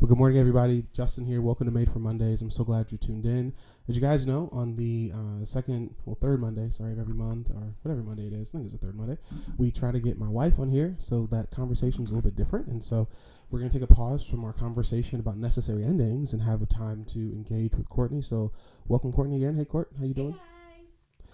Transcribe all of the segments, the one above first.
Well, good morning, everybody. Justin here. Welcome to Made for Mondays. I'm so glad you tuned in. As you guys know, on the third Monday, of every month, or whatever Monday it is, I think it's the third Monday, we try to get my wife on here so that conversation is a little bit different. And so we're going to take a pause from our conversation about necessary endings and have a time to engage with Courtney. So welcome, Courtney, again. Hey, Court, how you doing? Hey guys,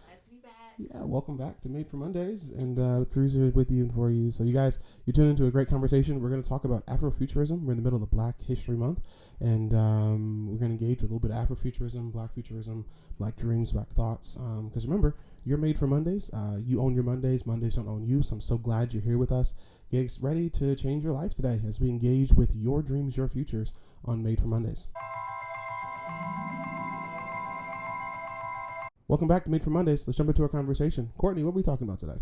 glad to be back. Yeah, welcome back to Made for Mondays, and the crews are with you and for you. So you guys, you're tuned into a great conversation. We're going to talk about Afrofuturism. We're in the middle of the Black History Month, and we're going to engage with a little bit of Afrofuturism, Black futurism, Black dreams, Black thoughts. Because remember, you're made for Mondays. You own your Mondays. Mondays don't own you. So I'm so glad you're here with us. Get ready to change your life today as we engage with your dreams, your futures on Made for Mondays. Welcome back to Made for Mondays. Let's jump into our conversation. Courtney, what are we talking about today?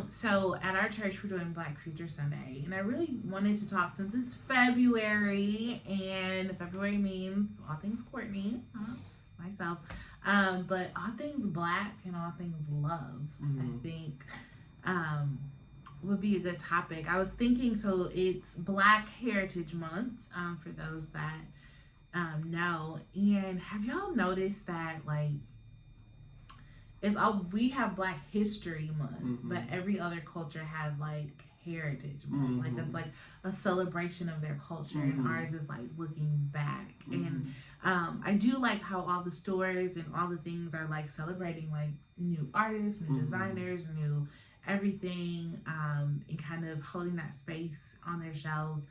So at our church we're doing Black Future Sunday, and I really wanted to talk since it's February, and February means all things Courtney, myself, but all things Black and all things love. I think would be a good topic. I was thinking, so it's Black Heritage Month, for those that know. And have y'all noticed that, like, it's all, we have Black History Month, but every other culture has like Heritage Month, like it's like a celebration of their culture, and ours is like looking back. And I do like how all the stores and all the things are like celebrating like new artists, new designers, new everything, and kind of holding that space on their shelves.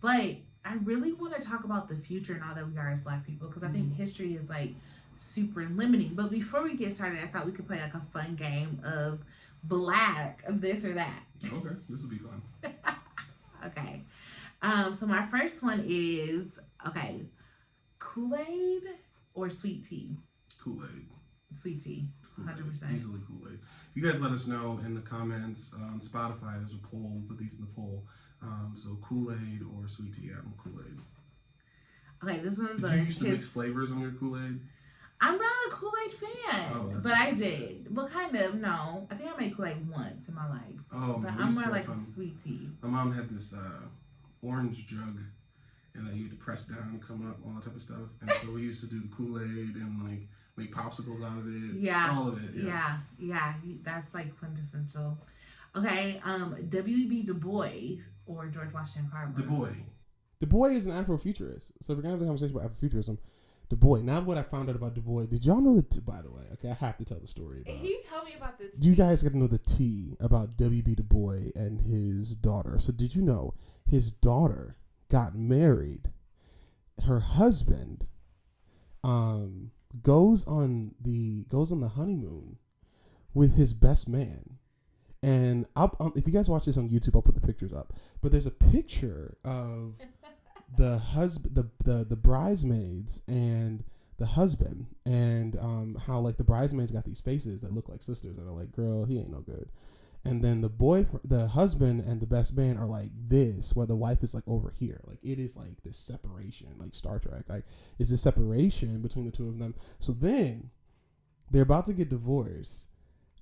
But I really want to talk about the future and all that we are as Black people, because I think history is like super limiting. But before we get started, I thought we could play like a fun game of Black of this or that. Okay, this will be fun. Okay. So my first one is, okay, Kool-Aid or sweet tea? Kool-Aid. Sweet tea. 100%. Easily Kool-Aid. You guys let us know in the comments on Spotify. There's a poll. We'll put these in the poll. So Kool-Aid or sweet tea? I'm Kool-Aid. Okay, this one's Did you used to mix flavors on your Kool-Aid? I'm not a Kool-Aid fan, but I did. Well, kind of, no. I think I made Kool-Aid once in my life. Oh, but I'm more like sweet tea. My mom had this orange jug, and you had to press down and come up, all that type of stuff. And so we used to do the Kool-Aid and like make popsicles out of it. Yeah. All of it. Yeah. That's like quintessential. Okay, W.E.B. Du Bois or George Washington Carver? Du Bois. Du Bois is an Afrofuturist. So we're going to have a conversation about Afrofuturism. Du Bois. Now what I found out about Du Bois. Did y'all know the by the way, okay, I have to tell the story about He told me about this. You guys got to know the tea about W.B. Du Bois and his daughter. So did you know his daughter got married? Her husband goes on the honeymoon with his best man. And if you guys watch this on YouTube, I'll put the pictures up. But there's a picture of the husband, the bridesmaids and the husband, and how like the bridesmaids got these faces that look like sisters that are like, girl, he ain't no good. And then the husband and the best man are like this, where the wife is like over here. Like it is like this separation, like Star Trek. Like it's this separation between the two of them. So then they're about to get divorced.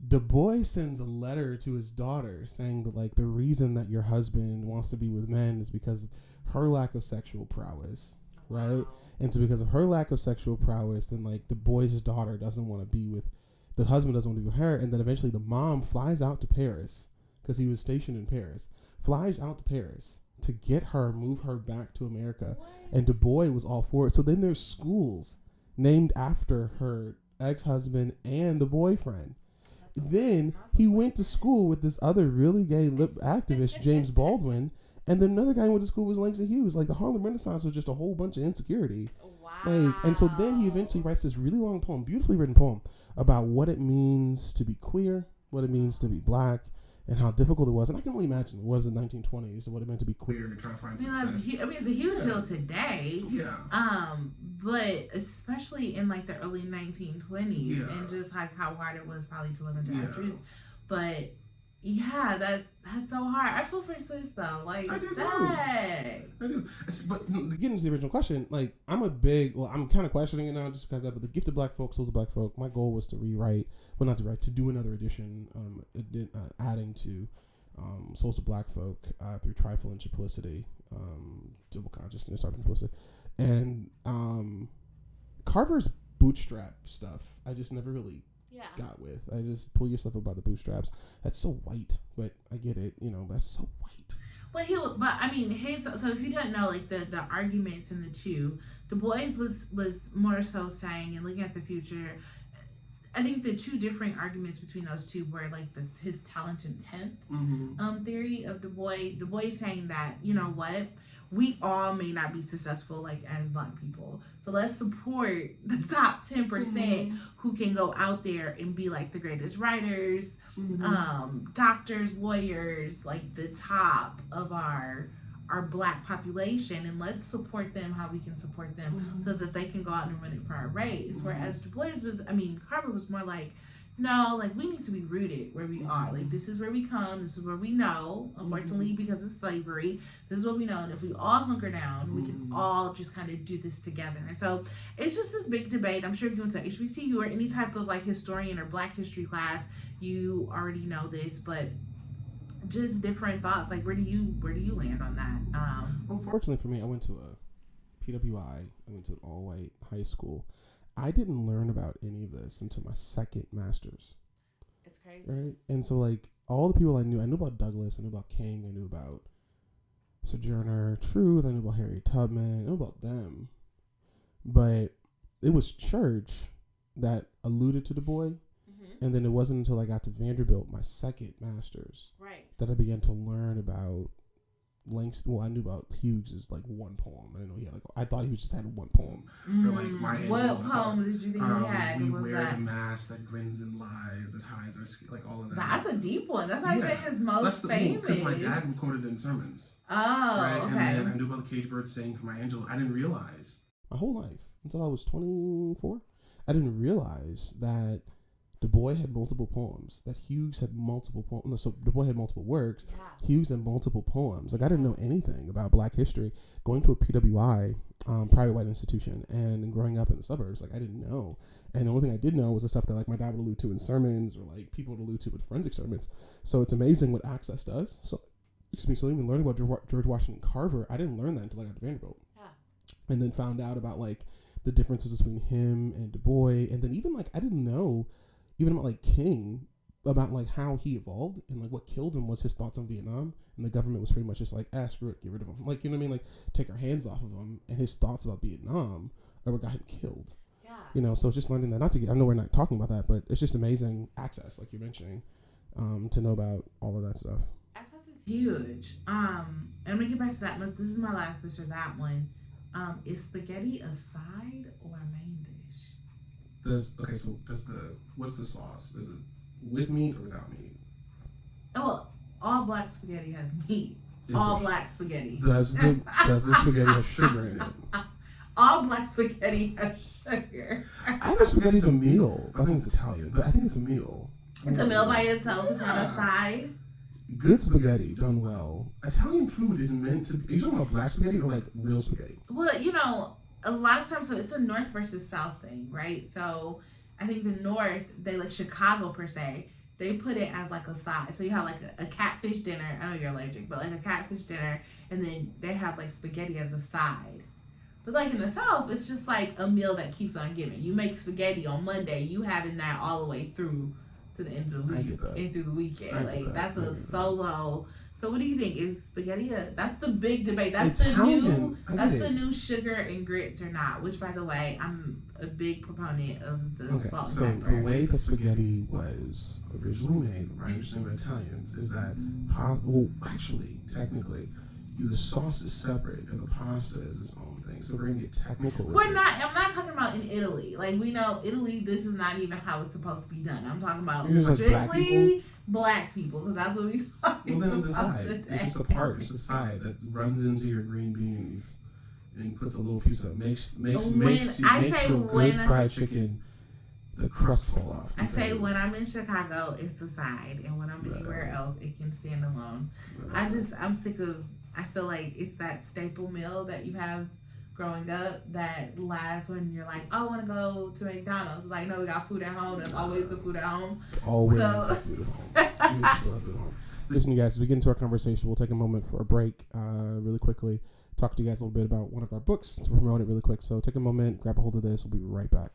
Du Bois sends a letter to his daughter saying that like the reason that your husband wants to be with men is because of her lack of sexual prowess, right? Wow. And so because of her lack of sexual prowess, then like Du Bois' daughter doesn't want to be with the husband, doesn't want to be with her, and then eventually the mom flies out to Paris because he was stationed in Paris, flies out to Paris to get her, move her back to America. What? And Du Bois was all for it. So then there's schools named after her ex-husband and the boyfriend. Then he went to school with this other really gay lip activist, James Baldwin, and then another guy who went to school was Langston Hughes. Like the Harlem Renaissance was just a whole bunch of insecurity. Wow. Like, and so then he eventually writes this really long poem, beautifully written poem, about what it means to be queer, what it means to be Black, and how difficult it was. And I can only imagine what was in the 1920s and what it meant to be queer and try to find success. It's a huge deal today. Yeah. But especially in like the early 1920s, and just like how hard it was probably to live into that truth. But yeah, that's so hard. I feel for sis though. Like I do too. I do. But to get into the original question, like I'm kind of questioning it now just because but the Gifted Black Folk, Souls of Black Folk. My goal was to to do another edition, adding to Souls of Black Folk through Trifle and Triplicity, double consciousness, talking implicit, and Carver's bootstrap stuff. I just never really got with. I just pull yourself up by the bootstraps. That's so white, but I get it. That's so white. But I mean, so if you don't know, like the arguments in the two, Du Bois was more so saying and looking at the future. I think the two different arguments between those two were like his talent intent theory of Du Bois. Du Bois saying that, you know what, we all may not be successful like as Black people, so let's support the top 10% who can go out there and be like the greatest writers, doctors, lawyers, like the top of our Black population, and let's support them how we can support them so that they can go out and run it for our race. Whereas Du Bois Carver was more like, no, like we need to be rooted where we are. Like this is where we come, this is where we know. Unfortunately, because of slavery, this is what we know. And if we all hunker down, we can all just kind of do this together. And so it's just this big debate. I'm sure if you went to HBCU or any type of like historian or Black history class, you already know this, but just different thoughts. Like where do you land on that? Unfortunately for me, I went to a PWI. I went to an all-white high school. I didn't learn about any of this until my second master's. It's crazy, right? And so like all the people I knew about Douglass, I knew about King, I knew about Sojourner Truth, I knew about Harriet Tubman, I knew about them, but it was church that alluded to Du Bois. And then it wasn't until I got to Vanderbilt, my second master's, that I began to learn about Langston. Well, I knew about Hughes's like one poem. I didn't know he had I thought he just had one poem. Or like Maya what poem did you think he had? We wear the mask that grins and lies, that hides our skin, like all of that. That's a deep one. That's like his most famous. Because my dad quoted it in sermons. Oh, right? Okay. And then I knew about the cage bird saying for Maya Angelou. I didn't realize my whole life until I was 24. I didn't realize that Du Bois had multiple poems, that Hughes had multiple poems. No, so Du Bois had multiple works. Yeah. Hughes had multiple poems. Like, I didn't know anything about Black history. Going to a PWI, private white institution, and growing up in the suburbs, like, I didn't know. And the only thing I did know was the stuff that, like, my dad would allude to in sermons or, like, people would allude to with forensic sermons. So it's amazing what access does. So even learning about George Washington Carver, I didn't learn that until I got to Vanderbilt. Yeah. And then found out about, like, the differences between him and Du Bois. And then even, like, I didn't know even about like King, about like how he evolved and like what killed him was his thoughts on Vietnam, and the government was pretty much just like, screw it, get rid of him. Like, you know what I mean? Like, take our hands off of him, and his thoughts about Vietnam are what got him killed. Yeah. So just learning that, I know we're not talking about that, but it's just amazing access, like you're mentioning, to know about all of that stuff. Access is huge. And we get back to that. Look, this is my last this or that one. Is spaghetti a side or a main dish? What's the sauce? Is it with meat or without meat? Oh, all Black spaghetti has meat. Black spaghetti. Does the spaghetti have sugar in it? All Black spaghetti has sugar. I think spaghetti's a meal. I think it's Italian, but I think it's a meal. It's a meal by itself. It's not a side. Good spaghetti done well. Italian food is meant to. Are you talking about Black spaghetti or like real spaghetti? Well, a lot of times, so it's a North versus South thing, right? So I think the North, they like Chicago per se, they put it as like a side. So you have like a catfish dinner. I know you're allergic, but like a catfish dinner, and then they have like spaghetti as a side. But like in the South, it's just like a meal that keeps on giving. You make spaghetti on Monday, you having that all the way through to the end of the week and through the weekend. That's a solo. So what do you think? Is spaghetti that's the big debate. That's Italian. the new sugar and grits or not, which by the way, I'm a big proponent of the salt and pepper. So the way the spaghetti was originally made, my understanding of Italians, is that technically the sauce is separate and the pasta is its own thing. So we're gonna get technical with I'm not talking about in Italy. Like, we know Italy, this is not even how it's supposed to be done. I'm talking about strictly Black people, because that's what we saw. Well, then it's a side. Today. It's just a part. It's a side that runs into your green beans and puts a little piece of makes your good fried chicken, the crust fall off. I say when I'm in Chicago, it's a side, and when I'm anywhere else, it can stand alone. I'm sick of. I feel like it's that staple meal that you have growing up that lasts when you're like, I want to go to McDonald's. It's like, no, we got food at home. There's always the food at home. Always the food at home. You still have it at home. Listen, you guys, as we get into our conversation, we'll take a moment for a break really quickly. Talk to you guys a little bit about one of our books to promote it really quick. So take a moment, grab a hold of this. We'll be right back.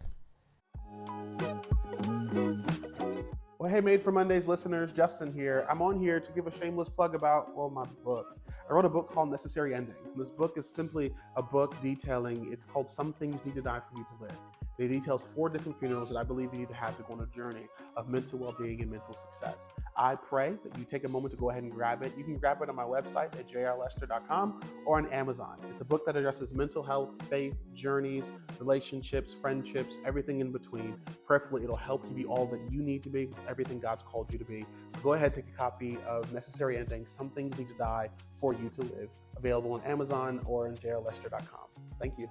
Well, hey, Made for Mondays listeners, Justin here. I'm on here to give a shameless plug about, my book. I wrote a book called Necessary Endings, and this book is simply a book detailing, it's called Some Things Need to Die for You to Live. It details 4 different funerals that I believe you need to have to go on a journey of mental well-being and mental success. I pray that you take a moment to go ahead and grab it. You can grab it on my website at jrlester.com or on Amazon. It's a book that addresses mental health, faith, journeys, relationships, friendships, everything in between. Prayerfully, it'll help you be all that you need to be, everything God's called you to be. So go ahead, take a copy of Necessary Endings, Some Things Need to Die for You to Live. Available on Amazon or on jrlester.com. Thank you.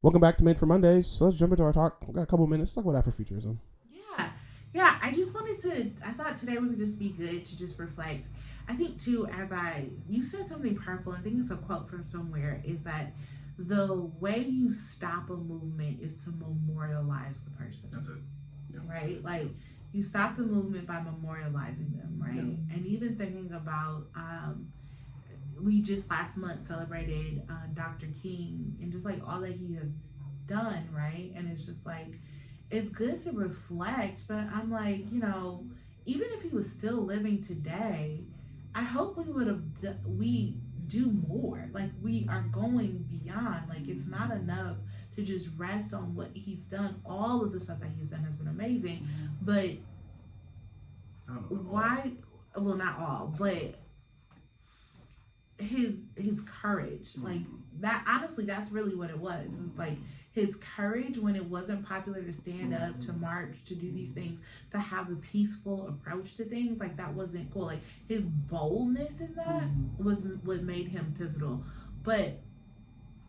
Welcome back to Made for Mondays. So let's jump into our talk. We've got a couple minutes to talk about Afrofuturism. Yeah. I just I thought today would just be good to just reflect. I think too, you said something powerful. I think it's a quote from somewhere, is that the way you stop a movement is to memorialize the person. That's it. Yeah. Right? Like, you stop the movement by memorializing them, right? Yeah. And even thinking about, we just last month celebrated Dr. King and just like all that he has done, right? And it's just like, it's good to reflect, but I'm like, even if he was still living today, I hope we do more. Like, we are going beyond. Like, it's not enough to just rest on what he's done. All of the stuff that he's done has been amazing, but why? Well, not all, but his courage, like that. Honestly, that's really what it was. It's like his courage when it wasn't popular to stand up, to march, to do these things, to have a peaceful approach to things. Like, that wasn't cool. Like, his boldness in that was what made him pivotal. But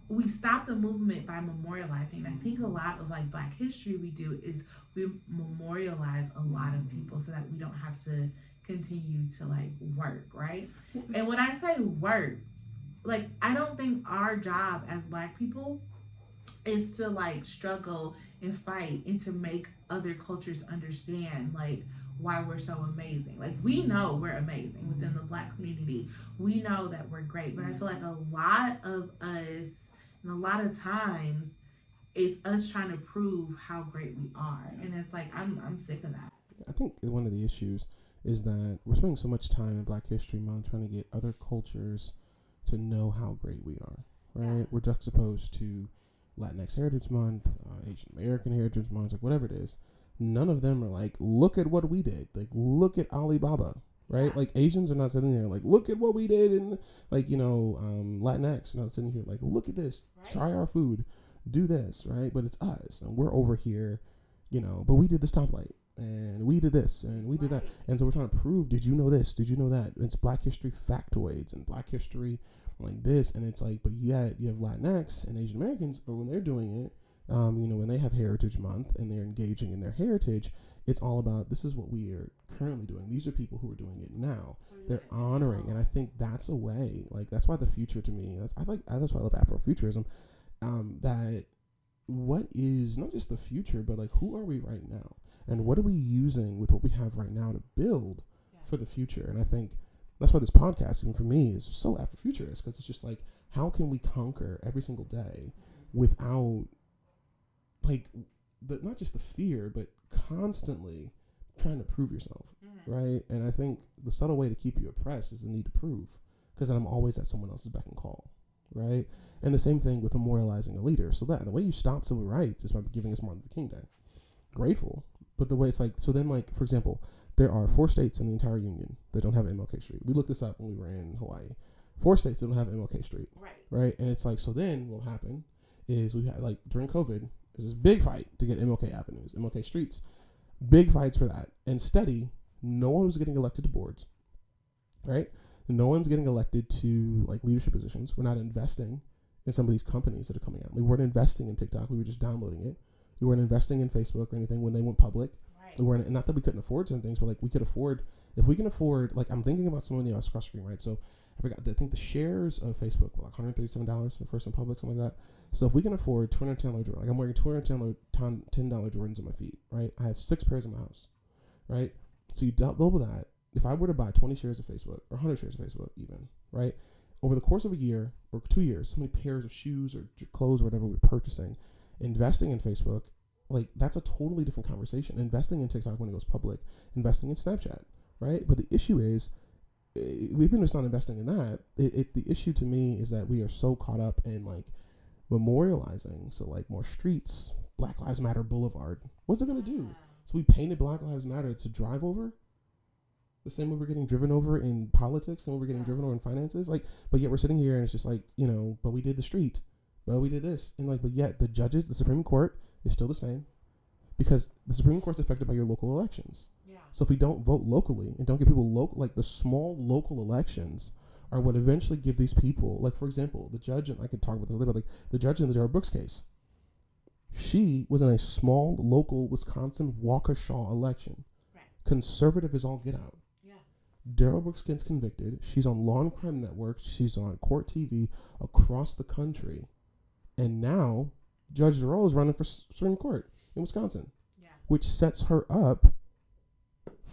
we stop the movement by memorializing. I think a lot of like Black history we do is we memorialize a lot of people so that we don't have to continue to like work, right? And when I say work, like, I don't think our job as Black people is to like struggle and fight and to make other cultures understand like why we're so amazing. Like, we know we're amazing within the Black community. We know that we're great, but I feel like a lot of us, and a lot of times, it's us trying to prove how great we are, and it's like I'm sick of that. I think one of the issues is that we're spending so much time in Black History Month trying to get other cultures to know how great we are, right? Yeah. We're juxtaposed to Latinx Heritage Month, Asian American Heritage Month, like whatever it is. None of them are like, look at what we did. Like, look at Alibaba, right? Yeah. Like, Asians are not sitting there like, look at what we did. And like, Latinx are not sitting here like, look at this, right? Try our food, do this, right? But it's us. And we're over here, but we did the stoplight. And we did this, and we did that. And so we're trying to prove, did you know this? Did you know that? It's Black history factoids and Black history like this. And it's like, but yet you have Latinx and Asian Americans, but when they're doing it, when they have Heritage Month and they're engaging in their heritage, it's all about, this is what we are currently doing. These are people who are doing it now. They're honoring. And I think that's a way, like, that's why the future to me, that's why I love Afrofuturism, that what is not just the future, but like, who are we right now? And what are we using with what we have right now to build for the future? And I think that's why this podcast, even for me, is so Afrofuturist, because it's just like, how can we conquer every single day without, like, not just the fear, but constantly trying to prove yourself, right? And I think the subtle way to keep you oppressed is the need to prove, because then I'm always at someone else's beck and call, right? And the same thing with memorializing a leader. So that the way you stop civil rights is by giving us Martin Luther King Day. Grateful. But the way it's like, so then, like, for example, there are 4 states in the entire union that don't have MLK Street. We looked this up when we were in Hawaii. 4 states that don't have MLK Street. Right. And it's like, so then what will happen is we had, like, during COVID, there's this big fight to get MLK avenues, MLK streets, big fights for that. And steady, no one was getting elected to boards, right? No one's getting elected to, like, leadership positions. We're not investing in some of these companies that are coming out. We weren't investing in TikTok. We were just downloading it. We weren't investing in Facebook or anything when they went public. Right. We weren't, not that we couldn't afford certain things, but like, we could afford, if we can afford, like, I'm thinking about some of the cross screen, right? So I think the shares of Facebook were like $137 for first in public, something like that. So if we can afford $210 Jordan, like, I'm wearing $210 Jordans on my feet, right? I have 6 pairs in my house, right? So you double that. If I were to buy 20 shares of Facebook or 100 shares of Facebook, even, right? Over the course of a year or 2 years, how many pairs of shoes or clothes or whatever we're purchasing, investing in Facebook, like that's a totally different conversation. Investing in TikTok when it goes public, investing in Snapchat, right? But the issue is, even if it's not investing in that, the issue to me is that we are so caught up in like memorializing. So like more streets, Black Lives Matter Boulevard. What's it gonna do? So we painted Black Lives Matter to drive over, the same way we're getting driven over in politics and we're getting driven over in finances. Like, but yet we're sitting here and it's just like, but we did the street, but we did this, and like, but yet the judges, the Supreme Court is still the same, because the Supreme Court's affected by your local elections. Yeah. So if we don't vote locally and don't get people local, like the small local elections are what eventually give these people, like for example, the judge, and I could talk about this later, like the judge in the Darrell Brooks case, she was in a small local Wisconsin Waukesha election. Right. Conservative as all get out. Yeah. Darrell Brooks gets convicted. She's on Law and Crime Network. She's on Court TV across the country. And now Judge Darrell is running for Supreme Court in Wisconsin, which sets her up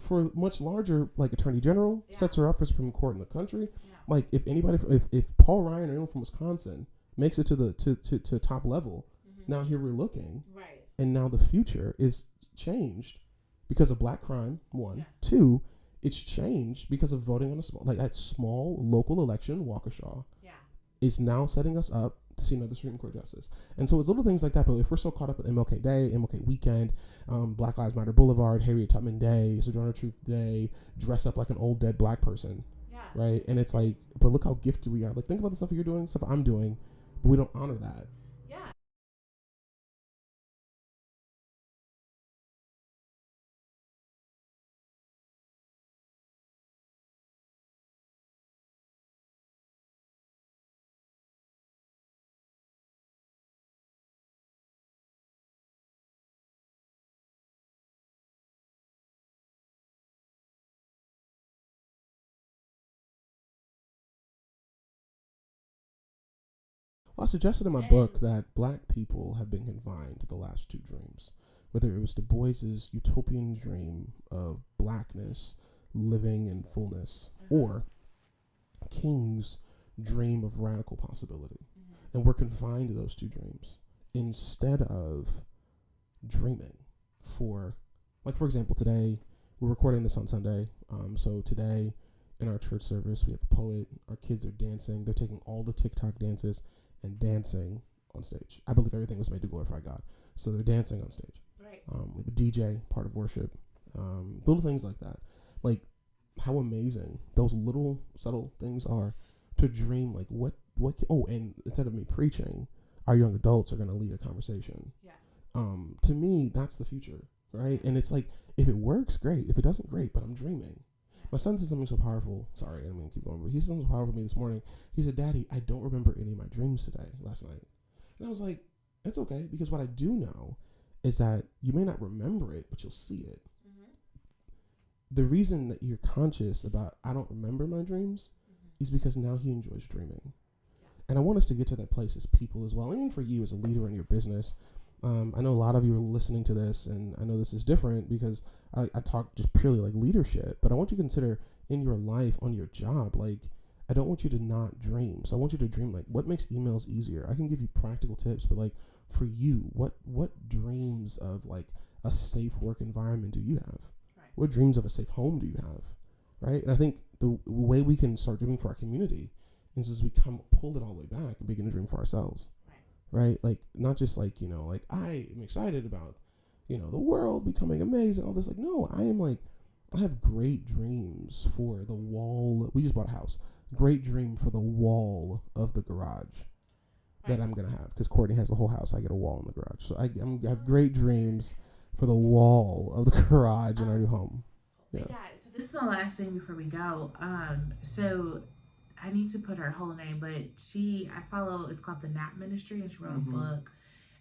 for much larger, like Attorney General, sets her up for Supreme Court in the country. Yeah. Like if anybody, if Paul Ryan or anyone from Wisconsin makes it to the to top level, now here we're looking, right? And now the future is changed because of black crime. One, two, it's changed because of voting on a small, like that small local election, Waukesha, is now setting us up to see another Supreme Court justice. And so it's little things like that. But if we're so caught up with MLK Day, MLK Weekend, Black Lives Matter Boulevard, Harriet Tubman Day, Sojourner Truth Day, dress up like an old dead black person, right? And it's like, but look how gifted we are. Like think about the stuff you're doing, stuff I'm doing, but we don't honor that. Well, I suggested in my book that black people have been confined to the last two dreams, whether it was Du Bois's utopian dream of blackness living in fullness, or King's dream of radical possibility. And we're confined to those two dreams instead of dreaming for, like, for example, today, we're recording this on Sunday. So today in our church service, we have a poet. Our kids are dancing. They're taking all the TikTok dances and dancing on stage. I believe everything was made to glorify God. So they're dancing on stage. Right. We have a DJ, part of worship. Little things like that. Like how amazing those little subtle things are to dream. Like and instead of me preaching, our young adults are going to lead a conversation. Yeah. To me, that's the future, right? And it's like, if it works, great. If it doesn't, great, but I'm dreaming. My son said something so powerful. Sorry, I'm going to keep going. But he said something so powerful to me this morning. He said, Daddy, I don't remember any of my dreams last night. And I was like, that's okay. Because what I do know is that you may not remember it, but you'll see it. Mm-hmm. The reason that you're conscious about, I don't remember my dreams, is because now he enjoys dreaming. Yeah. And I want us to get to that place as people as well. Even for you as a leader in your business. I know a lot of you are listening to this, and I know this is different because I talk just purely like leadership, but I want you to consider in your life, on your job, like, I don't want you to not dream. So I want you to dream, like, what makes emails easier? I can give you practical tips, but like for you, what dreams of like a safe work environment do you have? Right. What dreams of a safe home do you have? Right. And I think the way we can start dreaming for our community is as we pull it all the way back and begin to dream for ourselves. Right? Like, not just like, like I am excited about, the world becoming amazing, all this. Like, no, I have great dreams for the wall. We just bought a house. Great dream for the wall of the garage that I'm going to have. Because Courtney has the whole house. I get a wall in the garage. So I have great dreams for the wall of the garage in our new home. Yeah. So this is the last thing before we go. So I need to put her whole name, but I follow, it's called The Nap Ministry, and she wrote a book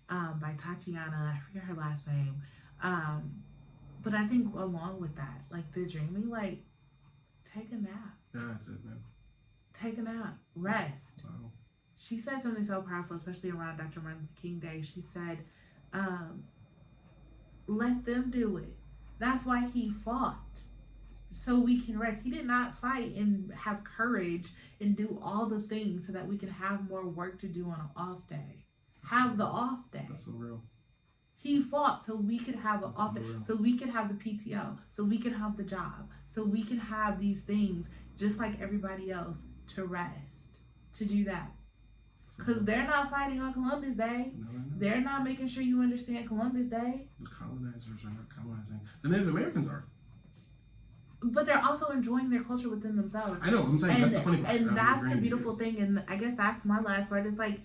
by Tatiana, I forget her last name. But I think along with that, like the dreaming, like take a nap. That's it, man. Take a nap. Rest. Wow. She said something so powerful, especially around Dr. Martin Luther King Day. She said, let them do it. That's why he fought. So we can rest. He did not fight and have courage and do all the things so that we can have more work to do on an off day. Have the off day. That's so real. He fought so we could have an off day, so we could have the PTO, so we could have the job, so we can have these things just like everybody else to rest, to do that. Because they're not fighting on Columbus Day. No. They're not making sure you understand Columbus Day. The colonizers are not colonizing. The Native Americans are. But they're also enjoying their culture within themselves. I know, I'm saying, that's the funny part. And that's the beautiful thing, and I guess that's my last part. It's like,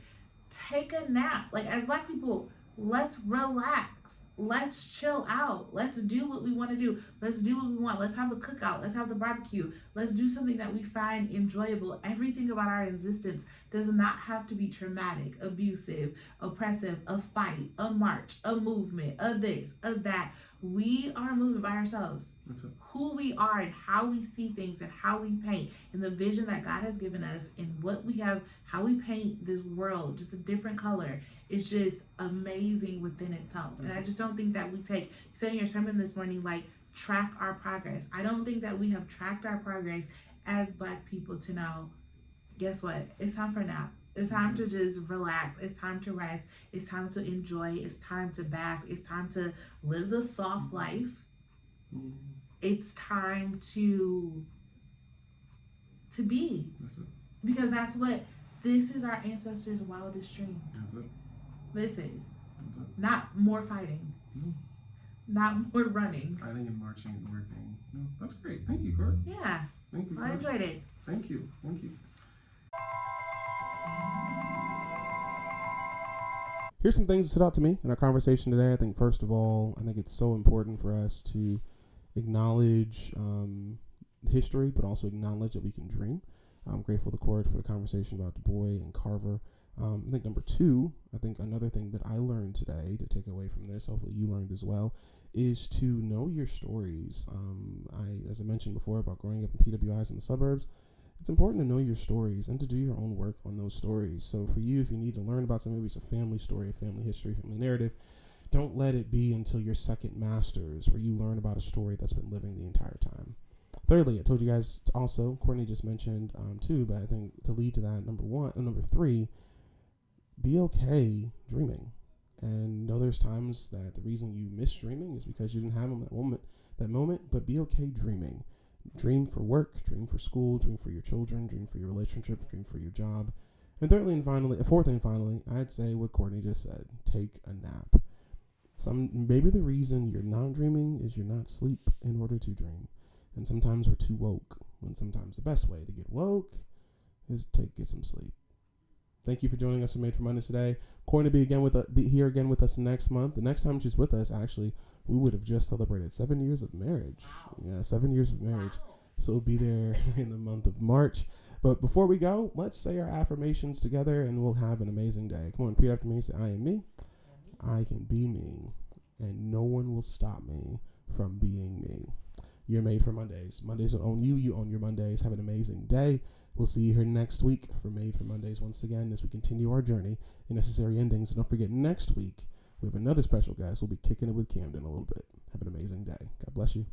take a nap. Like, as Black people, let's relax. Let's chill out. Let's do what we want to do. Let's do what we want. Let's have the cookout. Let's have the barbecue. Let's do something that we find enjoyable. Everything about our existence does not have to be traumatic, abusive, oppressive, a fight, a march, a movement, a this, a that. We are moving by ourselves. That's it. Who we are and how we see things and how we paint and the vision that God has given us and what we have, how we paint this world, just a different color. It's just amazing within itself. And I just don't think that we take, you said in your sermon this morning, like, track our progress. I don't think that we have tracked our progress as Black people to know, guess what? It's time for a nap. It's time to just relax. It's time to rest. It's time to enjoy. It's time to bask. It's time to live the soft life. It's time to be. That's it. Because this is our ancestors' wildest dreams. That's it. This is. That's it. Not more fighting. No. Not more running. Fighting and marching and working. No, that's great. Thank you, Court. Yeah. Thank you, I Court. enjoyed it. Thank you. Thank you. Here's some things that stood out to me in our conversation today. I think, first of all, I think it's so important for us to acknowledge history, but also acknowledge that we can dream. I'm grateful to Court for the conversation about Du Bois and Carver. I think number two, I think another thing that I learned today to take away from this, hopefully you learned as well, is to know your stories. As I mentioned before about growing up in PWIs in the suburbs, it's important to know your stories and to do your own work on those stories. So for you, if you need to learn about something, maybe it's a family story, a family history, family narrative, don't let it be until your second master's where you learn about a story that's been living the entire time. Thirdly, I told you guys also, Courtney just mentioned too, but I think to lead to that, number three, be okay dreaming. And know there's times that the reason you miss dreaming is because you didn't have them that moment, but be okay dreaming. Dream for work, dream for school, dream for your children, dream for your relationships, dream for your job. And fourth and finally, I'd say what Courtney just said, take a nap. Maybe the reason you're not dreaming is you're not asleep in order to dream. And sometimes we're too woke, when sometimes the best way to get woke is get some sleep. Thank you for joining us on Made for Mondays today. Courtney be here again with us next month. The next time she's with us, actually, we would have just celebrated 7 years of marriage. Yeah, 7 years of marriage. So we'll be there in the month of March. But before we go, let's say our affirmations together and we'll have an amazing day. Come on, repeat after me. Say, I am me. I can be me. And no one will stop me from being me. You're made for Mondays. Mondays will own you. You own your Mondays. Have an amazing day. We'll see you here next week for Made for Mondays once again as we continue our journey in necessary endings. And don't forget, next week, we have another special guest. We'll be kicking it with Camden a little bit. Have an amazing day. God bless you.